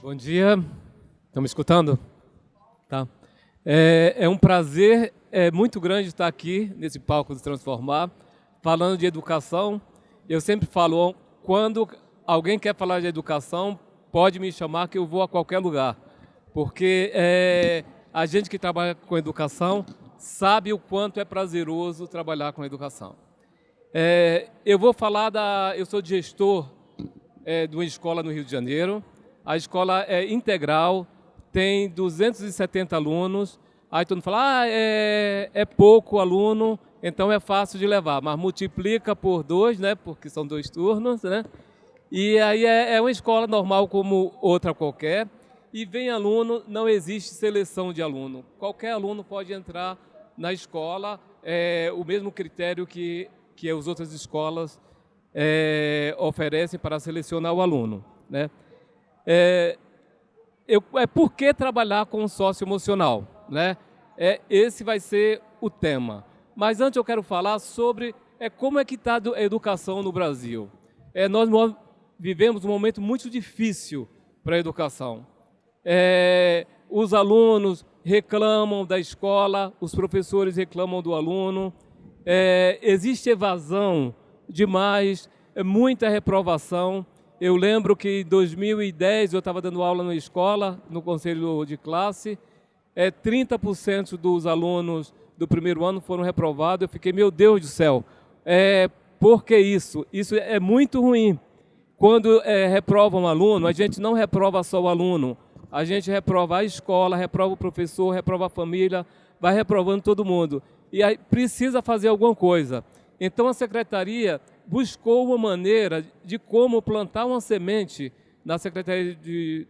Bom dia, estão me escutando? Tá. É um prazer muito grande estar aqui nesse palco de Transformar, falando de educação. Eu sempre falo, quando alguém quer falar de educação, pode me chamar que eu vou a qualquer lugar, porque a gente que trabalha com educação sabe o quanto é prazeroso trabalhar com educação. Eu vou falar eu sou gestor de uma escola no Rio de Janeiro. A escola é integral, tem 270 alunos. Aí todo mundo fala, é pouco aluno, então é fácil de levar. Mas multiplica por 2, né, porque são 2 turnos, né? E aí é uma escola normal como outra qualquer. E vem aluno, não existe seleção de aluno. Qualquer aluno pode entrar na escola, o mesmo critério que as outras escolas oferecem para selecionar o aluno, né? Por que trabalhar com o socioemocional, né? Esse vai ser o tema. Mas antes eu quero falar sobre como é que está a educação no Brasil. Nós vivemos um momento muito difícil para a educação. Os alunos reclamam da escola, os professores reclamam do aluno, existe evasão demais, muita reprovação. Eu lembro que em 2010 eu estava dando aula na escola, no conselho de classe, 30% dos alunos do primeiro ano foram reprovados. Eu fiquei, meu Deus do céu, por que isso? Isso é muito ruim. Quando reprova um aluno, a gente não reprova só o aluno, a gente reprova a escola, reprova o professor, reprova a família, vai reprovando todo mundo. E aí precisa fazer alguma coisa. Então a secretaria buscou uma maneira de como plantar uma semente na Secretaria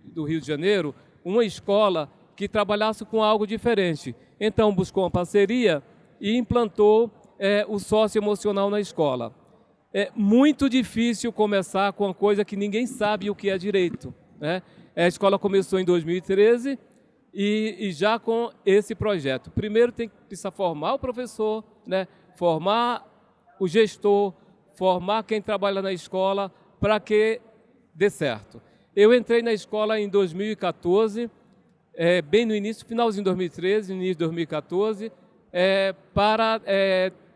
do Rio de Janeiro, uma escola que trabalhasse com algo diferente. Então buscou uma parceria e implantou o socioemocional na escola. É muito difícil começar com uma coisa que ninguém sabe o que é direito, né? A escola começou em 2013 e já com esse projeto. Primeiro precisa formar o professor, né? Formar o gestor, formar quem trabalha na escola para que dê certo. Eu entrei na escola em 2014, bem no início, finalzinho de 2013, início de 2014, para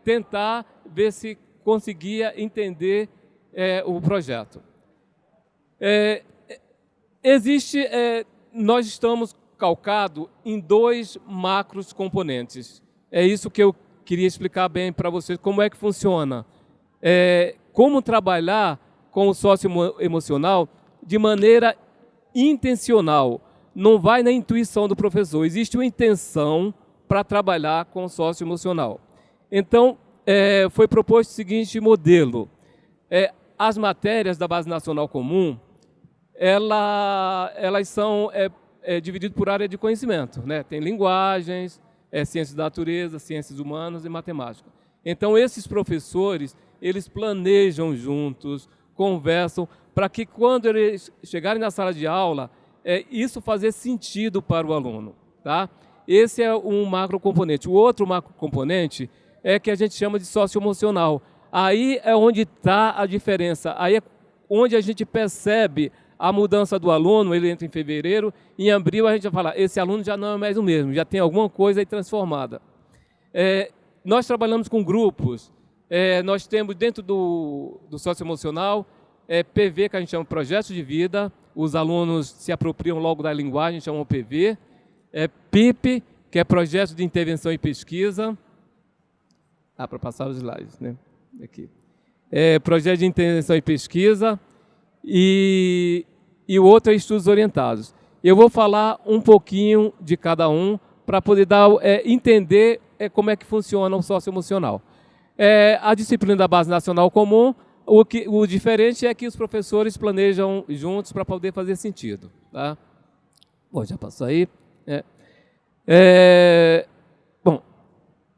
tentar ver se conseguia entender o projeto. Nós estamos calcados em 2 macros componentes. É isso que eu queria explicar bem para vocês, como é que funciona. Como trabalhar com o socioemocional de maneira intencional. Não vai na intuição do professor, existe uma intenção para trabalhar com o socioemocional. Então, foi proposto o seguinte modelo. As matérias da Base Nacional Comum, elas são divididas por área de conhecimento, né? Tem linguagens, ciências da natureza, ciências humanas e matemática. Então, esses professores, eles planejam juntos, conversam, para que quando eles chegarem na sala de aula, isso fazer sentido para o aluno, tá? Esse é um macro componente. O outro macro componente é que a gente chama de socioemocional. Aí é onde está a diferença, aí é onde a gente percebe a mudança do aluno. Ele entra em fevereiro, em abril a gente vai falar, esse aluno já não é mais o mesmo, já tem alguma coisa aí transformada. Nós trabalhamos com grupos, nós temos dentro do socioemocional, PV, que a gente chama de projeto de vida, os alunos se apropriam logo da linguagem, chamam PV, PIP, que é projeto de intervenção e pesquisa, para passar os slides, né? Aqui. Projeto de intervenção e pesquisa, e o outro é estudos orientados. Eu vou falar um pouquinho de cada um, para poder entender como é que funciona o socioemocional. A disciplina da Base Nacional Comum, o diferente é que os professores planejam juntos para poder fazer sentido, tá? Bom, já passou aí. Bom,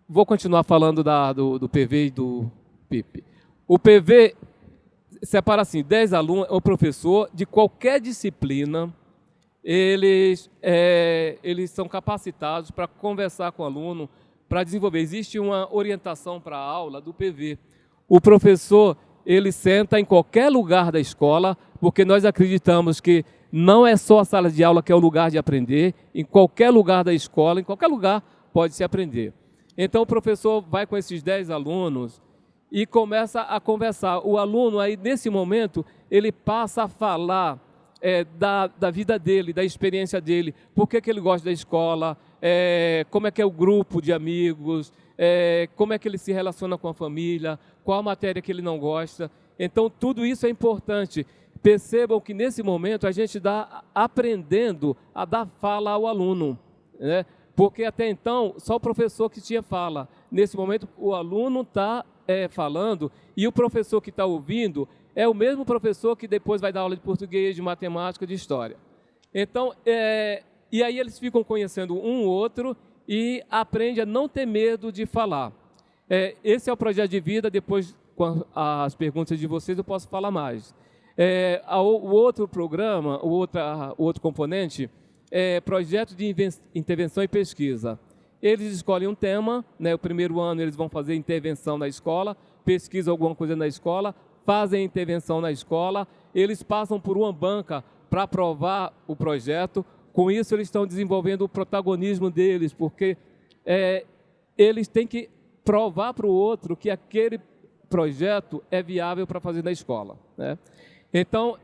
vou continuar falando do PV e do PIP. O PV separa assim, 10 alunos, o professor de qualquer disciplina, eles são capacitados para conversar com o aluno, para desenvolver. Existe uma orientação para a aula do PV. O professor, ele senta em qualquer lugar da escola, porque nós acreditamos que não é só a sala de aula que é o lugar de aprender, em qualquer lugar da escola, em qualquer lugar pode-se aprender. Então, o professor vai com esses 10 alunos e começa a conversar. O aluno, aí, nesse momento, ele passa a falar da vida dele, da experiência dele, por que ele gosta da escola, como é que é o grupo de amigos, como é que ele se relaciona com a família, qual a matéria que ele não gosta. Então, tudo isso é importante. Percebam que, nesse momento, a gente está aprendendo a dar fala ao aluno, né? Porque, até então, só o professor que tinha fala. Nesse momento, o aluno está falando e o professor que está ouvindo é o mesmo professor que depois vai dar aula de português, de matemática, de história. Então, e aí eles ficam conhecendo um outro e aprendem a não ter medo de falar. Esse é o projeto de vida. Depois, com as perguntas de vocês, eu posso falar mais. O outro programa, o outro componente, é projeto de intervenção e pesquisa. Eles escolhem um tema, né? O primeiro ano eles vão fazer intervenção na escola, pesquisam alguma coisa na escola, fazem intervenção na escola, eles passam por uma banca para aprovar o projeto. Com isso, eles estão desenvolvendo o protagonismo deles, porque eles têm que provar para o outro que aquele projeto é viável para fazer na escola, né? Então,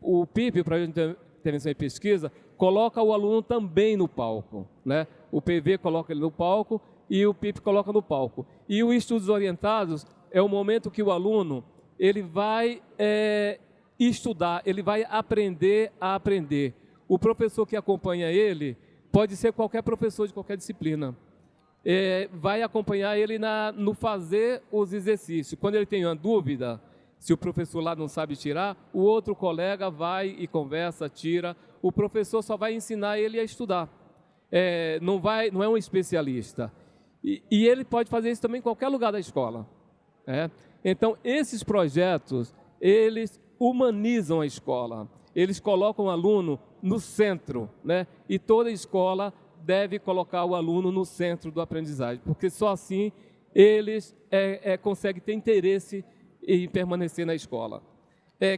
o PIP, o Projeto de Intervenção e Pesquisa, coloca o aluno também no palco, né? O PV coloca ele no palco e o PIP coloca no palco. E o Estudos Orientados é o momento que o aluno ele vai estudar, ele vai aprender a aprender. O professor que acompanha ele pode ser qualquer professor de qualquer disciplina. Vai acompanhar ele no fazer os exercícios. Quando ele tem uma dúvida, se o professor lá não sabe tirar, o outro colega vai e conversa, tira. O professor só vai ensinar ele a estudar. Não é um especialista. E ele pode fazer isso também em qualquer lugar da escola. Então, esses projetos, eles humanizam a escola. Eles colocam o aluno no centro, né? E toda escola deve colocar o aluno no centro do aprendizagem, porque só assim eles conseguem ter interesse em permanecer na escola.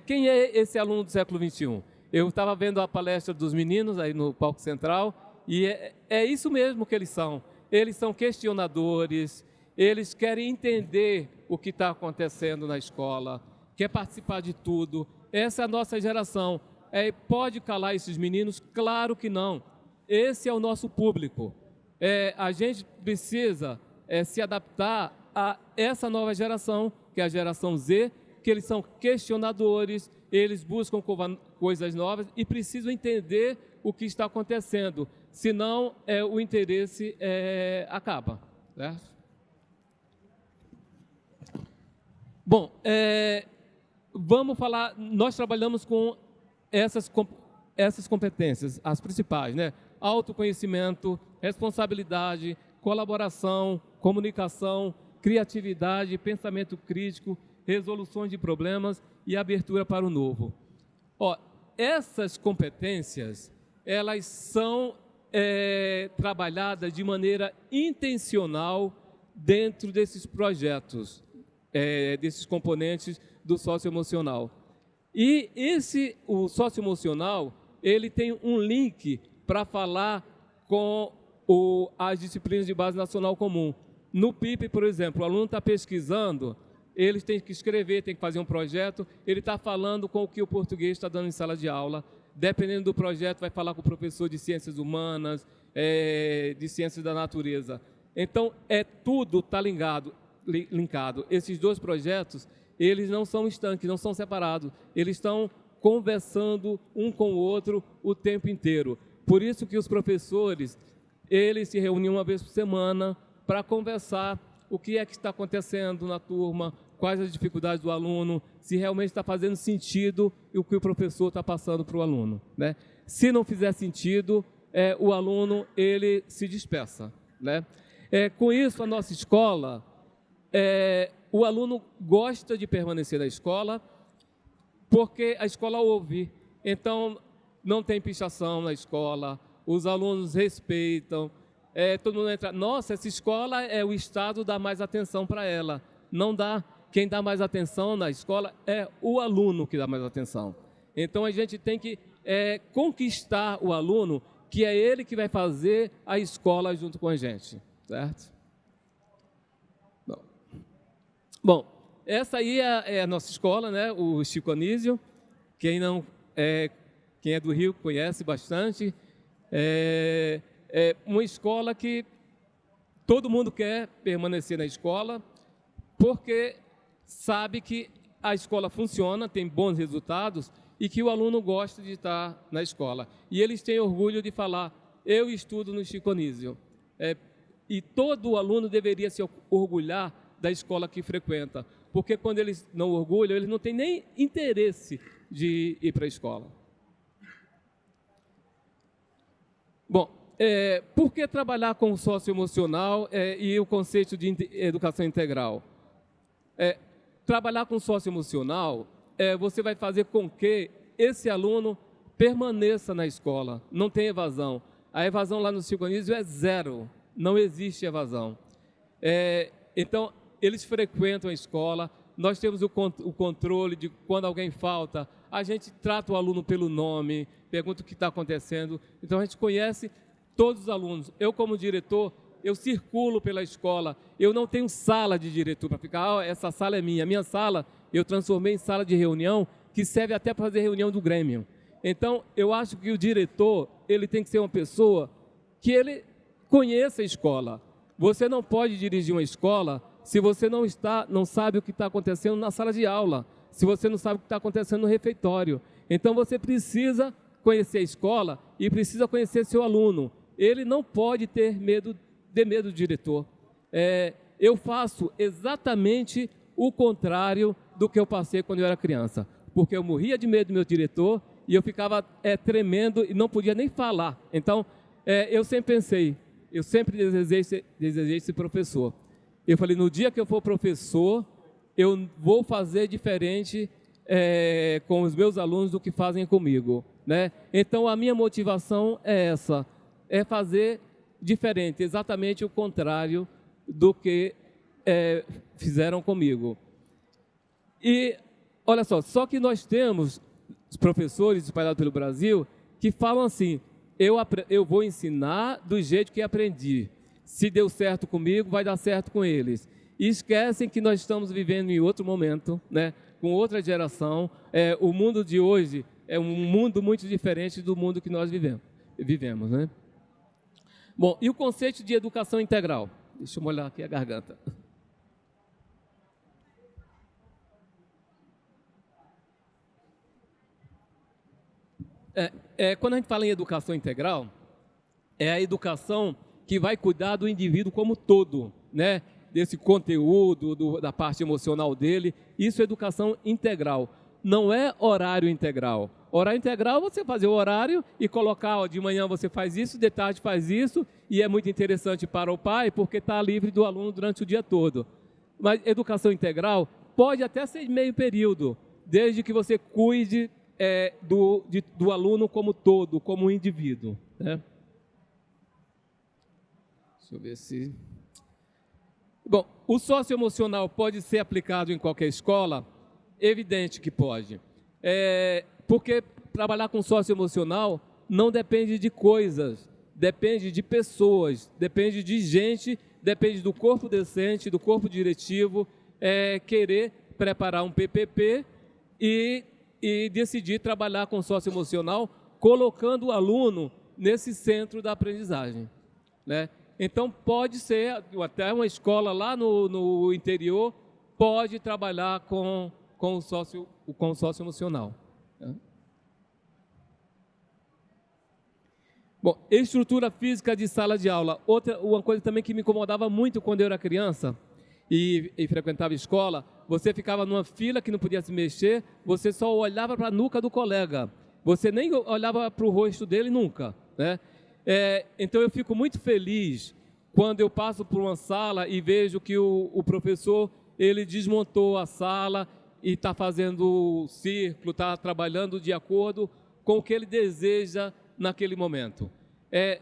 Quem é esse aluno do século XXI? Eu estava vendo a palestra dos meninos aí no palco central e é isso mesmo que eles são. Eles são questionadores, eles querem entender o que está acontecendo na escola, quer participar de tudo. Essa é a nossa geração. Pode calar esses meninos? Claro que não. Esse é o nosso público. A gente precisa se adaptar a essa nova geração, que é a geração Z, que eles são questionadores, eles buscam coisas novas e precisam entender o que está acontecendo, senão o interesse acaba, certo? Bom, vamos falar, nós trabalhamos com essas competências, as principais, né? Autoconhecimento, responsabilidade, colaboração, comunicação, criatividade, pensamento crítico, resoluções de problemas e abertura para o novo. Essas competências, elas são trabalhadas de maneira intencional dentro desses projetos, desses componentes do socioemocional. E o socioemocional, ele tem um link para falar com as disciplinas de base nacional comum. No PIP, por exemplo, o aluno está pesquisando, ele tem que escrever, tem que fazer um projeto, ele está falando com o que o português está dando em sala de aula. Dependendo do projeto, vai falar com o professor de ciências humanas, de ciências da natureza. Então, tudo está linkado. Esses dois projetos, eles não são estanques, não são separados. Eles estão conversando um com o outro o tempo inteiro. Por isso que os professores, eles se reuniam uma vez por semana para conversar o que é que está acontecendo na turma, quais as dificuldades do aluno, se realmente está fazendo sentido o que o professor está passando para o aluno, né? Se não fizer sentido, o aluno ele se dispersa, né? Com isso, a nossa escola, o aluno gosta de permanecer na escola porque a escola ouve. Então, não tem pichação na escola, os alunos respeitam, todo mundo entra, nossa, essa escola o Estado dá mais atenção para ela. Não dá. quem dá mais atenção na escola é o aluno que dá mais atenção. Então, a gente tem que conquistar o aluno, que é ele que vai fazer a escola junto com a gente, certo? Bom, essa aí é a nossa escola, né? O Chico Anísio. Quem é do Rio conhece bastante. É uma escola que todo mundo quer permanecer na escola, porque sabe que a escola funciona, tem bons resultados e que o aluno gosta de estar na escola. E eles têm orgulho de falar, eu estudo no Chico Anísio. E todo aluno deveria se orgulhar da escola que frequenta, porque quando eles não orgulham, eles não têm nem interesse de ir para a escola. Bom, por que trabalhar com o socioemocional e o conceito de educação integral? Trabalhar com o socioemocional, você vai fazer com que esse aluno permaneça na escola, não tem evasão. A evasão lá no Chico Anísio é zero, não existe evasão. Então, eles frequentam a escola, nós temos o controle de quando alguém falta, a gente trata o aluno pelo nome, pergunta o que está acontecendo, então a gente conhece todos os alunos. Eu, como diretor, eu circulo pela escola, eu não tenho sala de diretor para ficar, essa sala é minha. A minha sala eu transformei em sala de reunião, que serve até para fazer reunião do Grêmio. Então, eu acho que o diretor, ele tem que ser uma pessoa que ele conheça a escola. Você não pode dirigir uma escola se você não sabe o que está acontecendo na sala de aula, se você não sabe o que está acontecendo no refeitório. Então, você precisa conhecer a escola e precisa conhecer seu aluno. Ele não pode ter medo do diretor. Eu faço exatamente o contrário do que eu passei quando eu era criança, porque eu morria de medo do meu diretor e eu ficava tremendo e não podia nem falar. Então, eu sempre pensei, eu sempre desejei ser professor. Eu falei, no dia que eu for professor, eu vou fazer diferente com os meus alunos do que fazem comigo, né? Então, a minha motivação é essa, é fazer diferente, exatamente o contrário do que fizeram comigo. E, olha só que nós temos os professores espalhados pelo Brasil que falam assim, eu vou ensinar do jeito que aprendi. Se deu certo comigo, vai dar certo com eles. E esquecem que nós estamos vivendo em outro momento, né? Com outra geração. O mundo de hoje é um mundo muito diferente do mundo que nós vivemos, né? Bom, e o conceito de educação integral? Deixa eu molhar aqui a garganta. Quando a gente fala em educação integral, é a educação que vai cuidar do indivíduo como todo, né? Desse conteúdo, da parte emocional dele. Isso é educação integral. Não é horário integral. Horário integral, você fazer o horário e colocar, de manhã você faz isso, de tarde faz isso, e é muito interessante para o pai, porque está livre do aluno durante o dia todo. Mas educação integral pode até ser meio período, desde que você cuide do aluno como todo, como indivíduo, né? Deixa eu ver se... Bom, o socioemocional pode ser aplicado em qualquer escola? Evidente que pode. Porque trabalhar com socioemocional não depende de coisas, depende de pessoas, depende de gente, depende do corpo docente, do corpo diretivo, querer preparar um PPP e decidir trabalhar com socioemocional, colocando o aluno nesse centro da aprendizagem, né? Então, pode ser, até uma escola lá no interior, pode trabalhar com o socioemocional. Né? Bom, estrutura física de sala de aula. Uma coisa também que me incomodava muito quando eu era criança e frequentava escola, você ficava numa fila que não podia se mexer, você só olhava para a nuca do colega, você nem olhava para o rosto dele nunca, né? Então, eu fico muito feliz quando eu passo por uma sala e vejo que o professor, ele desmontou a sala e está fazendo o círculo, está trabalhando de acordo com o que ele deseja naquele momento.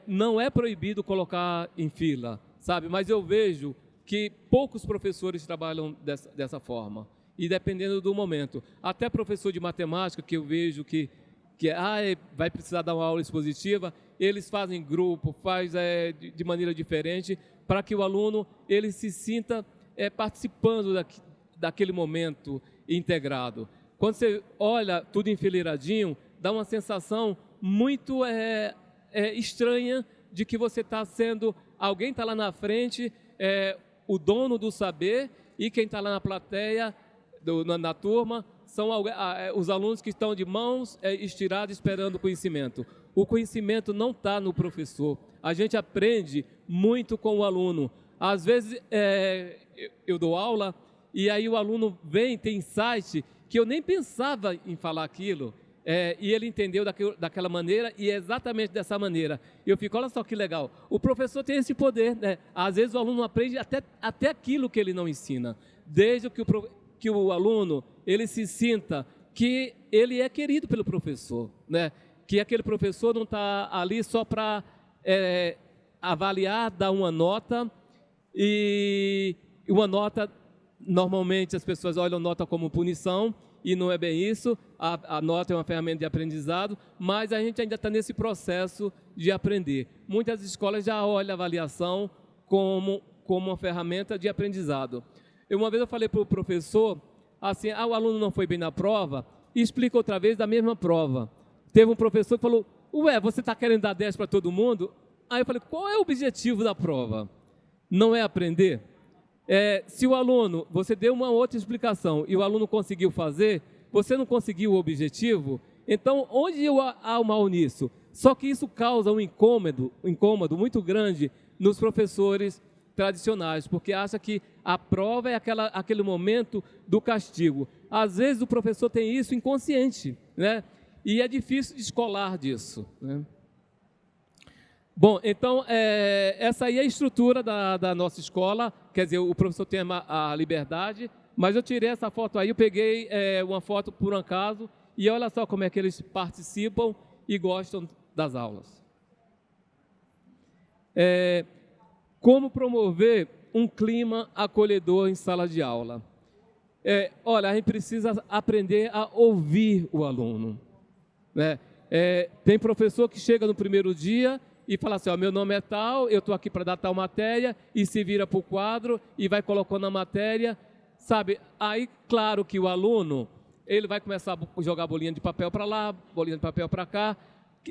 Não é proibido colocar em fila, sabe? Mas eu vejo que poucos professores trabalham dessa forma, e dependendo do momento. Até professor de matemática, que eu vejo que vai precisar dar uma aula expositiva, eles fazem grupo, faz de maneira diferente, para que o aluno ele se sinta participando daquele momento integrado. Quando você olha tudo enfileiradinho, dá uma sensação muito estranha de que você está sendo, alguém está lá na frente, o dono do saber, e quem está lá na plateia, na turma, são os alunos que estão de mãos estiradas esperando o conhecimento. O conhecimento não está no professor. A gente aprende muito com o aluno. Às vezes eu dou aula e aí o aluno vem, tem insight que eu nem pensava em falar aquilo, e ele entendeu daquela maneira, e é exatamente dessa maneira. Eu fico, olha só que legal, o professor tem esse poder, né? Às vezes o aluno aprende até aquilo que ele não ensina, desde que o aluno ele se sinta que ele é querido pelo professor, né? Que aquele professor não está ali só para avaliar, dar uma nota, e uma nota, normalmente as pessoas olham nota como punição, e não é bem isso. A nota é uma ferramenta de aprendizado, mas a gente ainda está nesse processo de aprender. Muitas escolas já olham a avaliação como uma ferramenta de aprendizado. Uma vez eu falei para o professor, assim, o aluno não foi bem na prova, e explica outra vez da mesma prova. Teve um professor que falou, você está querendo dar 10 para todo mundo? Aí eu falei, qual é o objetivo da prova? Não é aprender? Se o aluno, você deu uma outra explicação e o aluno conseguiu fazer, você não conseguiu o objetivo, então onde há o mal nisso? Só que isso causa um incômodo muito grande nos professores tradicionais, porque acha que a prova é aquele momento do castigo. Às vezes o professor tem isso inconsciente, né? E é difícil descolar disso, né? Bom, então, essa aí é a estrutura da nossa escola, quer dizer, o professor tem a liberdade, mas eu tirei essa foto aí, eu peguei uma foto por um acaso, e olha só como é que eles participam e gostam das aulas. Como promover um clima acolhedor em sala de aula? Olha, a gente precisa aprender a ouvir o aluno, né? Tem professor que chega no primeiro dia e fala assim, meu nome é tal, eu estou aqui para dar tal matéria, e se vira para o quadro e vai colocando a matéria, sabe? Aí, claro que o aluno, ele vai começar a jogar bolinha de papel para lá, bolinha de papel para cá.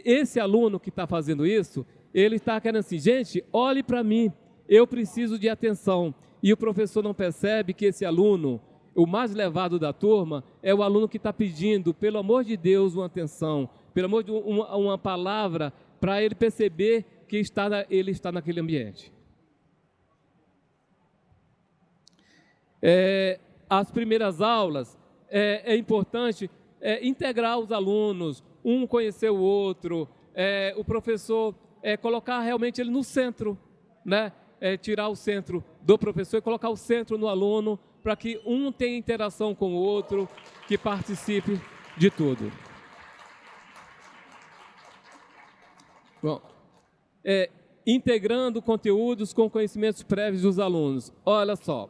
Esse aluno que está fazendo isso, ele está querendo assim, gente, olhe para mim, eu preciso de atenção. E o professor não percebe que esse aluno, o mais levado da turma, é o aluno que está pedindo, pelo amor de Deus, uma atenção, pelo amor de uma palavra, para ele perceber que ele está naquele ambiente. As primeiras aulas, é importante integrar os alunos, um conhecer o outro, o professor colocar realmente ele no centro, né? Tirar o centro do professor e colocar o centro no aluno, para que um tenha interação com o outro, que participe de tudo. Bom, integrando conteúdos com conhecimentos prévios dos alunos. Olha só,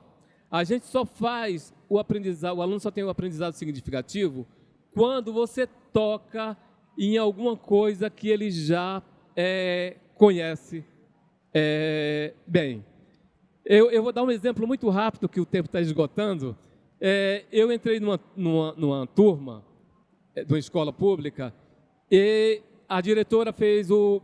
a gente só faz o aprendizado, o aluno só tem o aprendizado significativo quando você toca em alguma coisa que ele já conhece bem. Eu vou dar um exemplo muito rápido, que o tempo está esgotando. Eu entrei numa turma de uma escola pública e a diretora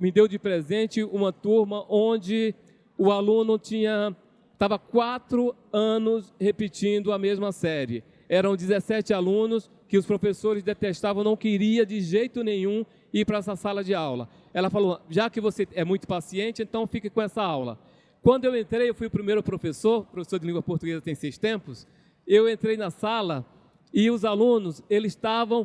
me deu de presente uma turma onde o aluno estava 4 anos repetindo a mesma série. Eram 17 alunos que os professores detestavam, não queria de jeito nenhum ir para essa sala de aula. Ela falou, já que você é muito paciente, então fique com essa aula. Quando eu entrei, eu fui o primeiro professor de língua portuguesa tem 6 tempos, eu entrei na sala e os alunos, eles estavam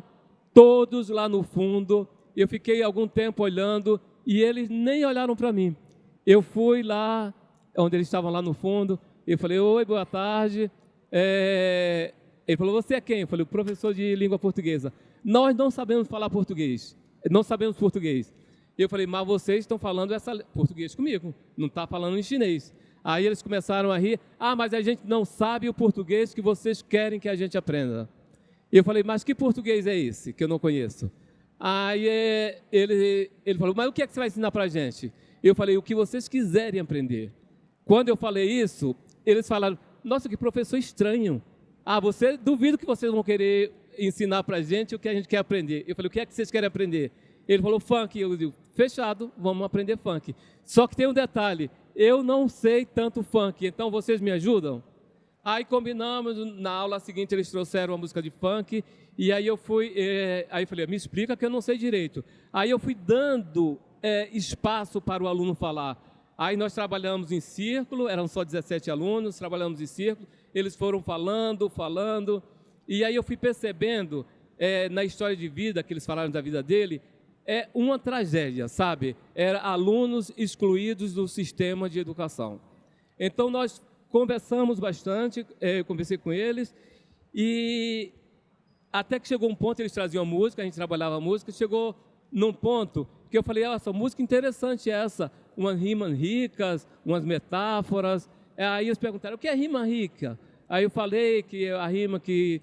todos lá no fundo. Eu fiquei algum tempo olhando e eles nem olharam para mim. Eu fui lá, onde eles estavam lá no fundo, eu falei, oi, boa tarde. Ele falou, você é quem? Eu falei, o professor de língua portuguesa. Nós não sabemos falar português, não sabemos português. Eu falei, mas vocês estão falando português comigo, não está falando em chinês. Aí eles começaram a rir. Ah, mas a gente não sabe o português que vocês querem que a gente aprenda. E eu falei, mas que português é esse que eu não conheço? Aí ele falou, mas o que é que você vai ensinar para a gente? Eu falei, o que vocês quiserem aprender. Quando eu falei isso, eles falaram, nossa, que professor estranho. Ah, duvido que vocês vão querer ensinar para a gente o que a gente quer aprender. Eu falei, o que é que vocês querem aprender? Ele falou, funk. Eu digo, fechado, vamos aprender funk. Só que tem um detalhe, eu não sei tanto funk, então vocês me ajudam? Aí combinamos, na aula seguinte eles trouxeram uma música de funk, e aí eu falei, me explica que eu não sei direito. Aí eu fui dando espaço para o aluno falar. Aí nós trabalhamos em círculo, eram só 17 alunos, trabalhamos em círculo, eles foram falando, e aí eu fui percebendo, na história de vida, que eles falaram da vida dele, uma tragédia, sabe? Eram alunos excluídos do sistema de educação. Então nós conversamos bastante, eu conversei com eles, e até que chegou um ponto, eles traziam música, a gente trabalhava a música, chegou num ponto que eu falei, essa música interessante essa, umas rimas ricas, umas metáforas. Aí eles perguntaram, o que é rima rica? Aí eu falei que a rima que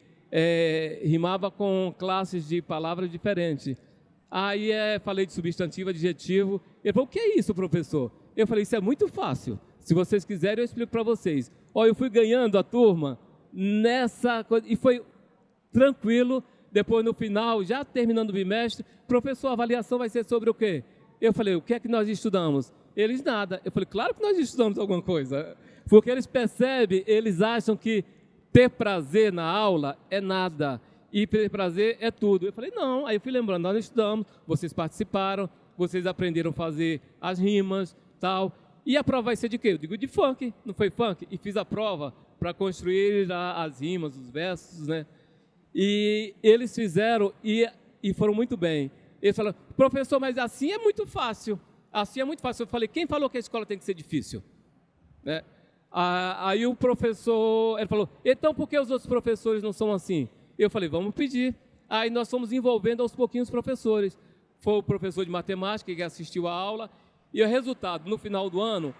rimava com classes de palavras diferentes. Aí falei de substantivo, adjetivo. Ele falou, o que é isso, professor? Eu falei, isso é muito fácil. Se vocês quiserem, eu explico para vocês. Eu fui ganhando a turma nessa coisa, e foi tranquilo. Depois, no final, já terminando o bimestre, professor, a avaliação vai ser sobre o quê? Eu falei, o que é que nós estudamos? Eles, nada. Eu falei, claro que nós estudamos alguma coisa. Porque eles percebem, eles acham que ter prazer na aula é nada. E ter prazer é tudo. Eu falei, não. Aí eu fui lembrando, nós estudamos, vocês participaram, vocês aprenderam a fazer as rimas, tal. E a prova vai ser de quê? Eu digo, de funk. Não foi funk? E fiz a prova para construir as rimas, os versos, né? E eles fizeram e foram muito bem. Eles falaram, professor, mas assim é muito fácil. Assim é muito fácil. Eu falei, quem falou que a escola tem que ser difícil? Né? Aí o professor, ele falou, então por que os outros professores não são assim? Eu falei, vamos pedir. Aí nós fomos envolvendo aos pouquinhos os professores. Foi o professor de matemática que assistiu a aula. E o resultado, no final do ano,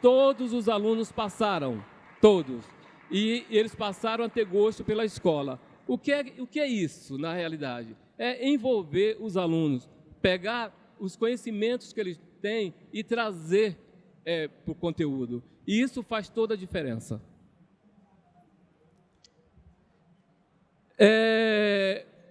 todos os alunos passaram. Todos. E eles passaram a ter gosto pela escola. O que é isso, na realidade? É envolver os alunos, pegar os conhecimentos que eles têm e trazer para o conteúdo. E isso faz toda a diferença.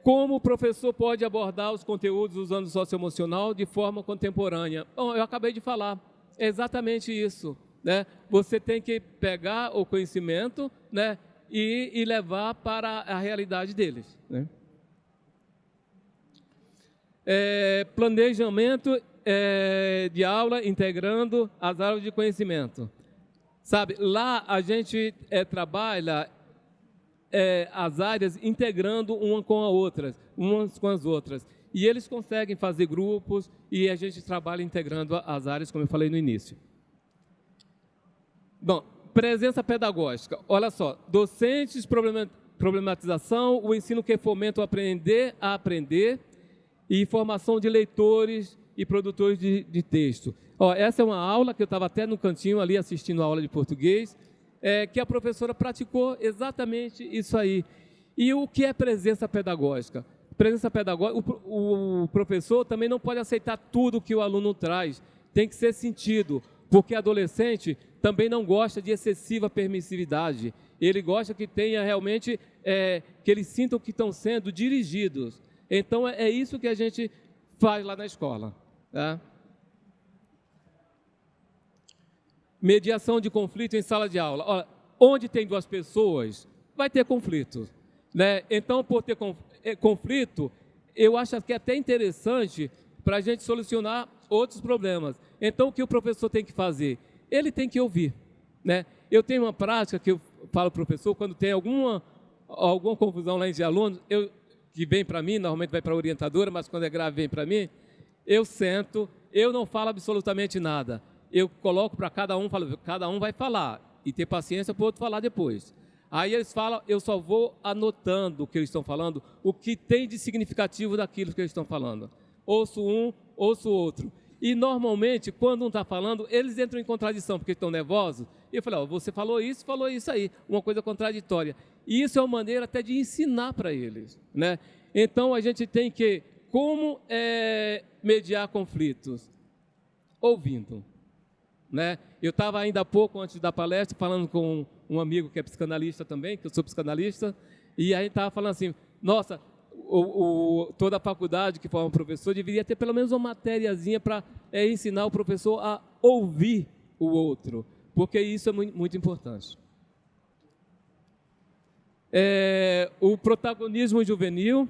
Como o professor pode abordar os conteúdos usando o socioemocional de forma contemporânea? Bom, eu acabei de falar, é exatamente isso. Né? Você tem que pegar o conhecimento, né, e levar para a realidade deles. Né? Planejamento de aula integrando as áreas de conhecimento. Sabe, lá a gente trabalha as áreas integrando umas com as outras. E eles conseguem fazer grupos e a gente trabalha integrando as áreas, como eu falei no início. Bom, presença pedagógica. Olha só, docentes, problematização, o ensino que fomenta o aprender a aprender e formação de leitores e produtores de texto. Essa é uma aula que eu estava até no cantinho ali assistindo a aula de português, que a professora praticou exatamente isso aí. E o que é presença pedagógica? Presença pedagógica, o professor também não pode aceitar tudo que o aluno traz, tem que ser sentido, porque adolescente também não gosta de excessiva permissividade, ele gosta que tenha realmente, que eles sintam que estão sendo dirigidos. Então é isso que a gente faz lá na escola. Tá? Mediação de conflito em sala de aula. Olha, onde tem duas pessoas, vai ter conflito. Né? Então, por ter conflito, eu acho que é até interessante para a gente solucionar outros problemas. Então, o que o professor tem que fazer? Ele tem que ouvir. Né? Eu tenho uma prática que eu falo para o professor, quando tem alguma confusão lá entre alunos, que vem para mim, normalmente vai para a orientadora, mas quando é grave vem para mim, eu sento, eu não falo absolutamente nada. Eu coloco para cada um, falo, cada um vai falar, e ter paciência para o outro falar depois. Aí eles falam, eu só vou anotando o que eles estão falando, o que tem de significativo daquilo que eles estão falando. Ouço um, ouço outro. E, normalmente, quando um está falando, eles entram em contradição, porque estão nervosos. E eu falei, ó, você falou isso aí, uma coisa contraditória. E isso é uma maneira até de ensinar para eles, né? Então, a gente tem que, como mediar conflitos? Ouvindo, né? Eu estava ainda há pouco, antes da palestra, falando com um amigo que é psicanalista também, que eu sou psicanalista, e aí estava falando assim, nossa, toda a faculdade que forma um professor deveria ter pelo menos uma matériazinha para ensinar o professor a ouvir o outro, porque isso é muito, muito importante. O protagonismo juvenil.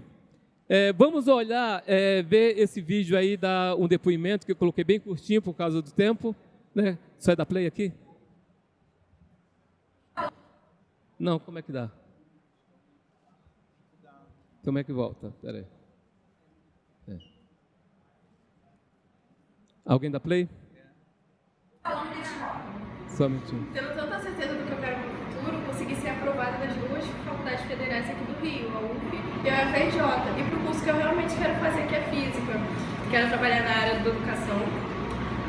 Vamos olhar, ver esse vídeo aí, um depoimento que eu coloquei bem curtinho por causa do tempo, né? Sai da play aqui? Não, como é que dá? Como é que volta? Espera aí. Alguém dá play? Só um minutinho. Tendo tanta certeza do que eu quero no futuro, consegui ser aprovada nas 2 faculdades federais aqui do Rio, a UF e a UFRJ. E para o curso que eu realmente quero fazer, que é Física. Quero trabalhar na área da educação.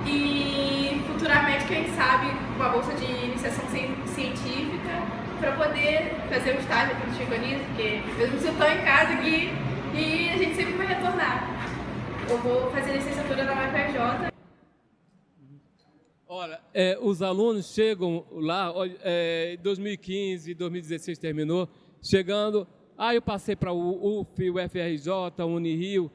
E futuramente, quem sabe, uma bolsa de iniciação científica para poder fazer um estágio aqui no Chico, porque eu me sinto tão em casa aqui e a gente sempre vai retornar. Eu vou fazer licenciatura na UFRJ. Olha, os alunos chegam lá, em 2015, 2016 terminou, chegando, eu passei para o UF, o FRJ, a Unirio,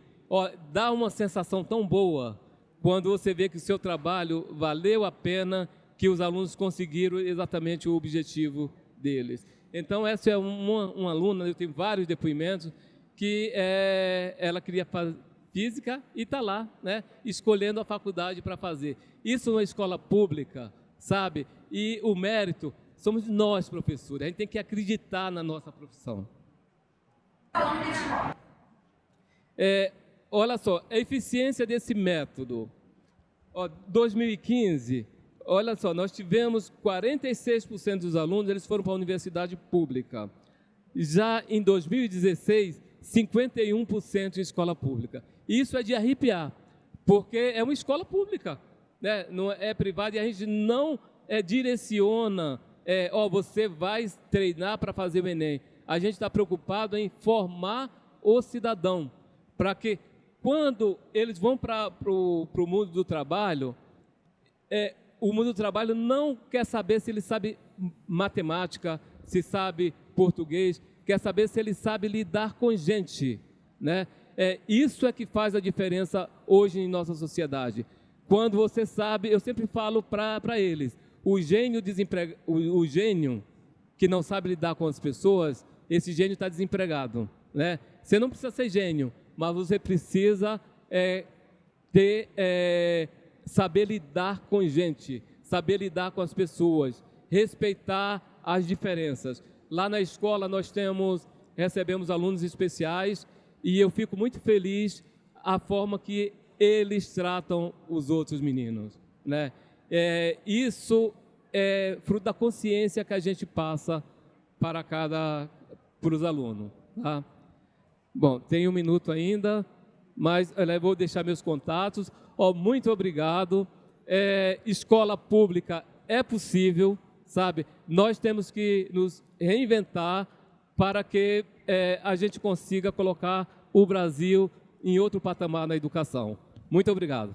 dá uma sensação tão boa quando você vê que o seu trabalho valeu a pena, que os alunos conseguiram exatamente o objetivo deles. Então, essa é uma aluna, eu tenho vários depoimentos, que ela queria fazer Física e está lá, né, escolhendo a faculdade para fazer. Isso numa escola pública, sabe? E o mérito somos nós, professores. A gente tem que acreditar na nossa profissão. Olha só, a eficiência desse método. 2015, olha só, nós tivemos 46% dos alunos, eles foram para a universidade pública. Já em 2016, 51% em escola pública. Isso é de arrepiar, porque é uma escola pública, né? Não é privada, e a gente não direciona, você vai treinar para fazer o Enem. A gente está preocupado em formar o cidadão, para que quando eles vão para o mundo do trabalho, o mundo do trabalho não quer saber se ele sabe matemática, se sabe português, quer saber se ele sabe lidar com gente, né? Isso é que faz a diferença hoje em nossa sociedade. Quando você sabe, eu sempre falo para eles, o gênio que não sabe lidar com as pessoas, esse gênio está desempregado, né? Você não precisa ser gênio, mas você precisa saber lidar com gente, saber lidar com as pessoas, respeitar as diferenças. Lá na escola nós recebemos alunos especiais e eu fico muito feliz a forma que eles tratam os outros meninos, né? Isso é fruto da consciência que a gente passa para os alunos, tá? Bom, tem 1 minuto ainda, mas eu vou deixar meus contatos. Muito obrigado. Escola pública é possível, sabe? Nós temos que nos reinventar para que a gente consiga colocar o Brasil em outro patamar na educação. Muito obrigado.